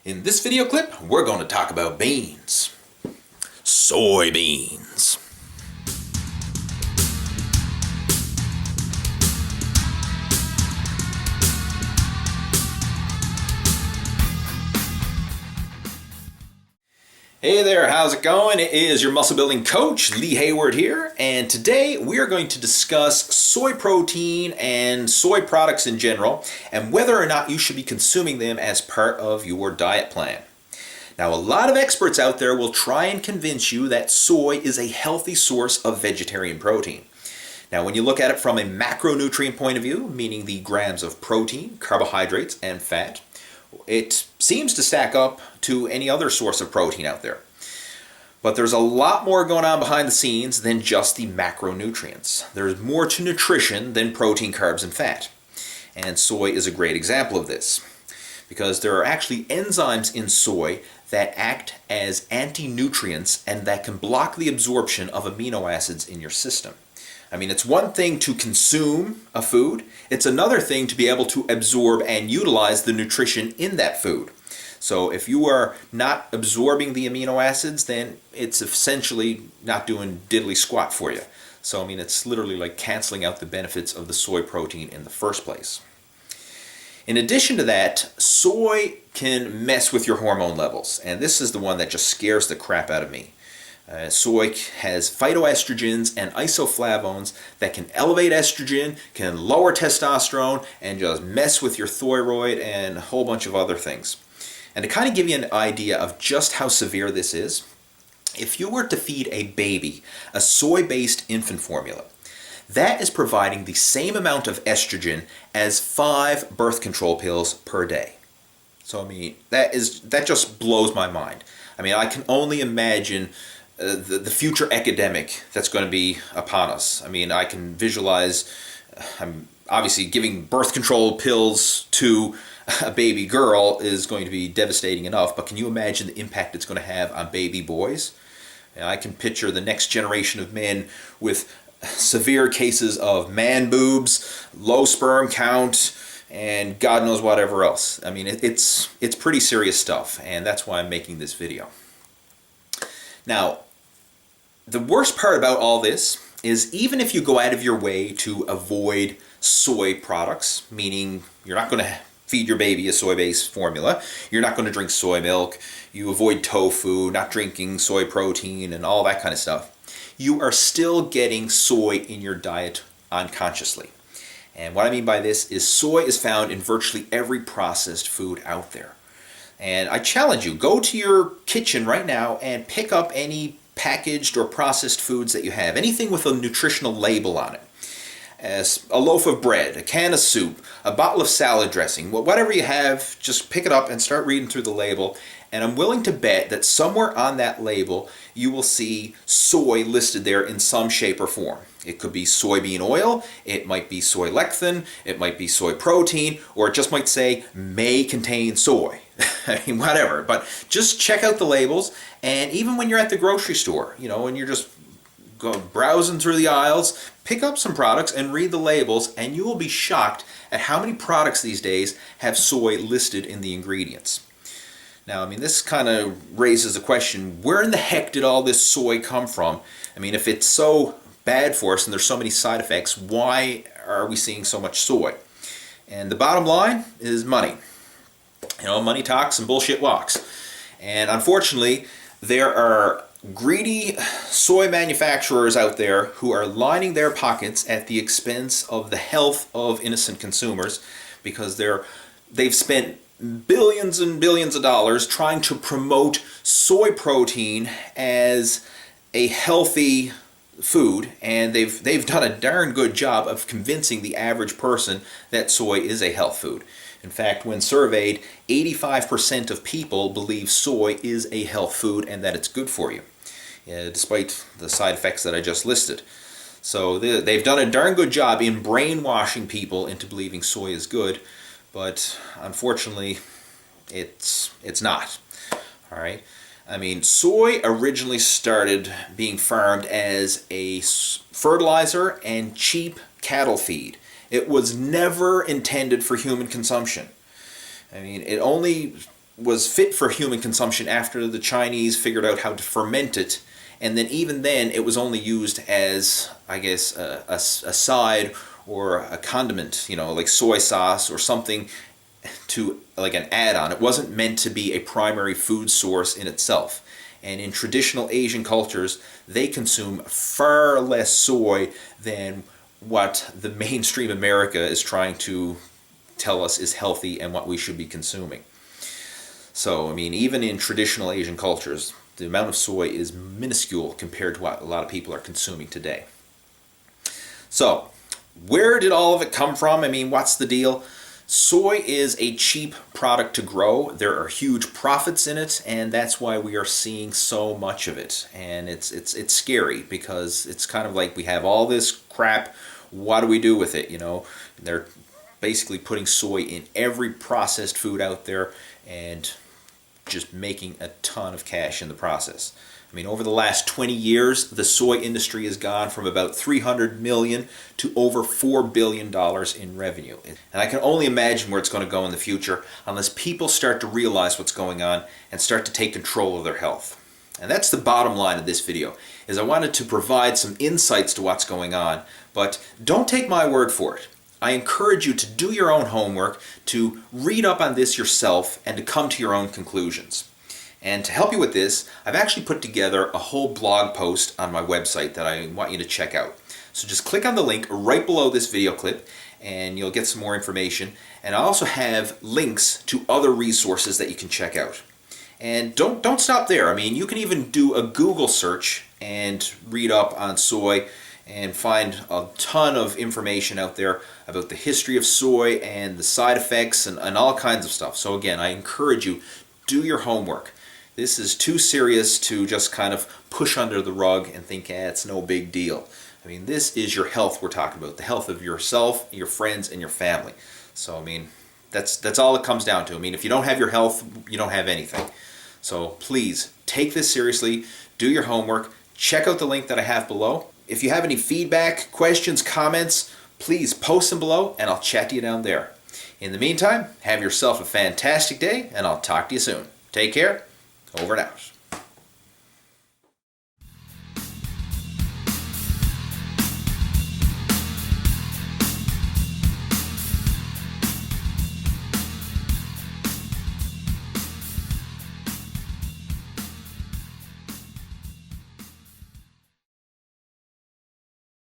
In this video clip, we're going to talk about beans. Soybeans. Hey there, how's it going? It is your muscle building coach, Lee Hayward here, and today we are going to discuss soy protein and soy products in general, and whether or not you should be consuming them as part of your diet plan. Now, a lot of experts out there will try and convince you that soy is a healthy source of vegetarian protein. Now, when you look at it from a macronutrient point of view, meaning the grams of protein, carbohydrates, and fat, it seems to stack up to any other source of protein out there. But there's a lot more going on behind the scenes than just the macronutrients. There's more to nutrition than protein, carbs, and fat. And soy is a great example of this, because there are actually enzymes in soy that act as anti-nutrients and that can block the absorption of amino acids in your system. I mean, it's one thing to consume a food, it's another thing to be able to absorb and utilize the nutrition in that food. So if you are not absorbing the amino acids, then it's essentially not doing diddly squat for you. So I mean, it's literally like canceling out the benefits of the soy protein in the first place. In addition to that, soy can mess with your hormone levels, and this is the one that just scares the crap out of me. Soy has phytoestrogens and isoflavones that can elevate estrogen, can lower testosterone, and just mess with your thyroid and a whole bunch of other things. And to kind of give you an idea of just how severe this is, if you were to feed a baby a soy-based infant formula, that is providing the same amount of estrogen as 5 birth control pills per day. So I mean, that just blows my mind. I mean, I can only imagine the future epidemic that's going to be upon us. I mean, I can visualize, I'm obviously giving birth control pills to a baby girl is going to be devastating enough, but can you imagine the impact it's going to have on baby boys? And I can picture the next generation of men with severe cases of man boobs, low sperm count, and God knows whatever else. I mean, it's pretty serious stuff, and that's why I'm making this video. Now, the worst part about all this is even if you go out of your way to avoid soy products, meaning you're not going to feed your baby a soy-based formula, you're not going to drink soy milk, you avoid tofu, not drinking soy protein, and all that kind of stuff, you are still getting soy in your diet unconsciously. And what I mean by this is soy is found in virtually every processed food out there. And I challenge you, go to your kitchen right now and pick up any packaged or processed foods that you have, anything with a nutritional label on it. As a loaf of bread, a can of soup, a bottle of salad dressing, whatever you have, just pick it up and start reading through the label. And I'm willing to bet that somewhere on that label you will see soy listed there in some shape or form. It could be soybean oil, it might be soy lecithin, it might be soy protein, or it just might say may contain soy. I mean, whatever. But just check out the labels, and even when you're at the grocery store, you know, when you're just browsing through the aisles, pick up some products and read the labels, and you will be shocked at how many products these days have soy listed in the ingredients. Now, I mean, this kind of raises the question, where in the heck did all this soy come from? I mean, if it's so bad for us and there's so many side effects, why are we seeing so much soy? And the bottom line is money. You know, money talks and bullshit walks. And unfortunately, there are greedy soy manufacturers out there who are lining their pockets at the expense of the health of innocent consumers, because they've spent billions and billions of dollars trying to promote soy protein as a healthy food, and they've done a darn good job of convincing the average person that soy is a health food. In fact, when surveyed, 85% of people believe soy is a health food and that it's good for you, despite the side effects that I just listed. So they've done a darn good job in brainwashing people into believing soy is good, but unfortunately, it's not. All right. I mean, soy originally started being farmed as a fertilizer and cheap cattle feed. It was never intended for human consumption. I mean, it only was fit for human consumption after the Chinese figured out how to ferment it. And then even then, it was only used as, I guess, a side or a condiment, like soy sauce or something, to like an add-on. It wasn't meant to be a primary food source in itself. And in traditional Asian cultures, they consume far less soy than what the mainstream America is trying to tell us is healthy and what we should be consuming. So, I mean, even in traditional Asian cultures, the amount of soy is minuscule compared to what a lot of people are consuming today. So, where did all of it come from? I mean, what's the deal? Soy is a cheap product to grow. There are huge profits in it, and that's why we are seeing so much of it. And it's scary because it's kind of like we have all this crap. What do we do with it? They're basically putting soy in every processed food out there and just making a ton of cash in the process. I mean, over the last 20 years, the soy industry has gone from about 300 million to over $4 billion in revenue. And I can only imagine where it's going to go in the future unless people start to realize what's going on and start to take control of their health. And that's the bottom line of this video, is I wanted to provide some insights to what's going on, but don't take my word for it. I encourage you to do your own homework, to read up on this yourself, and to come to your own conclusions. And to help you with this, I've actually put together a whole blog post on my website that I want you to check out. So just click on the link right below this video clip and you'll get some more information. And I also have links to other resources that you can check out. And don't stop there. I mean, you can even do a Google search and read up on soy and find a ton of information out there about the history of soy and the side effects and all kinds of stuff. So again, I encourage you, do your homework. This is too serious to just kind of push under the rug and think, it's no big deal. I mean, this is your health we're talking about, the health of yourself, your friends, and your family. So, I mean, that's all it comes down to. I mean, if you don't have your health, you don't have anything. So please, take this seriously, do your homework, check out the link that I have below. If you have any feedback, questions, comments, please post them below and I'll chat to you down there. In the meantime, have yourself a fantastic day and I'll talk to you soon. Take care. Over and out.